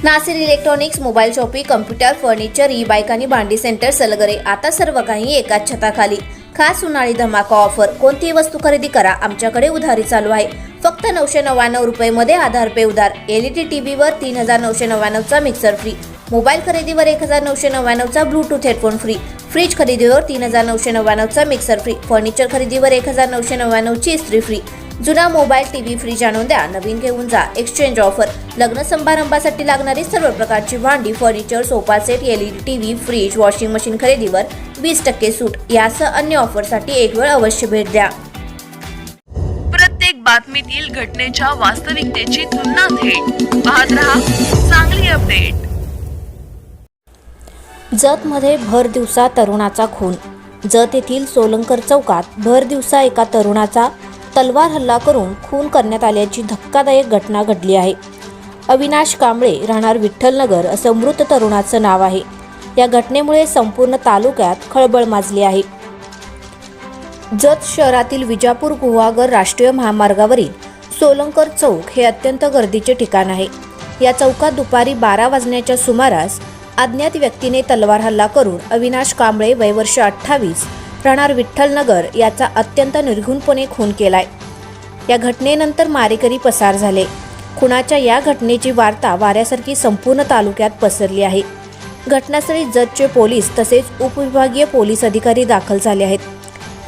Nasir electronics, mobile shoppe, computer, furniture, e bike आणि भांडी centre Salgare, आता सर्व काही एकाच छताखाली. खास उन्हाळी धमाका ऑफर. कोणतीही वस्तू खरेदी करा, आमच्याकडे उधारी चालू आहे. फक्त 999 रुपये आधार पे उधार. एलईडी टीव्हीवर 3999 चा मिक्सर फ्री. मोबाईल खरेदीवर 1999 चा ब्लूटूथ हेडफोन फ्री. फ्रीज खरेदीवर 3999 चा मिक्सर फ्री. फर्निचर खरेदीवर 1999 ची इस्त्री फ्री. जुना मोबाईल, टीव्ही, फ्रीज आणून द्या, नवीन घेऊन जा. Exchange offer. लग्न समारंभासाठी लागणारी सर्व प्रकारची भांडी, furniture, sofa set, LED TV, fridge, washing machine खरेदीवर 20% सूट. यासह अन्य ऑफरसाठी एक वेळ अवश्य भेट द्या. प्रत्येक बातमीतील घटनेच्या वास्तविकतेची तुलना थेट पाहत रहा चांगली अपडेट. जतमध्ये भर दिवसा तरुणाचा खून. जत येथील सोलंकर चौकात भर दिवसा एका तरुणाचा तलवार हल्ला करून खून करण्यात आल्याची धक्कादायक घटना घडली आहे. अविनाश कांबळे, राहणार विठ्ठलनगर असं मृत तरुणाचं नाव आहे. या घटनेमुळे संपूर्ण तालुक्यात खळबळ माजली आहे. जत शहरातील विजापूर गुहागर राष्ट्रीय महामार्गावरील सोलंकर चौक हे अत्यंत गर्दीचे ठिकाण आहे. या चौकात दुपारी 12 वाजण्याच्या सुमारास अज्ञात व्यक्तीने तलवार हल्ला करून अविनाश कांबळे, वय वर्ष 28, राहणार विठ्ठलनगर याचा अत्यंत निर्घृणपणे खून केलाय. या घटनेनंतर मारेकरी पसार झाले. खुनाच्या या घटनेची वार्ता वाऱ्यासारखी संपूर्ण तालुक्यात पसरली आहे. घटनास्थळी जतचे पोलीस तसेच उपविभागीय पोलीस अधिकारी दाखल झाले आहेत.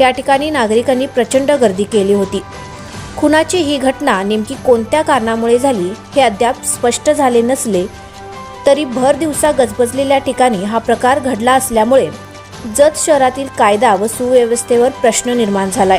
या ठिकाणी नागरिकांनी प्रचंड गर्दी केली होती. खुनाची ही घटना नेमकी कोणत्या कारणामुळे झाली हे अद्याप स्पष्ट झाले नसले तरी भर दिवसा गजबजलेल्या ठिकाणी हा प्रकार घडला असल्यामुळे जत शहरातील कायदा व सुव्यवस्थेवर प्रश्न निर्माण झालाय.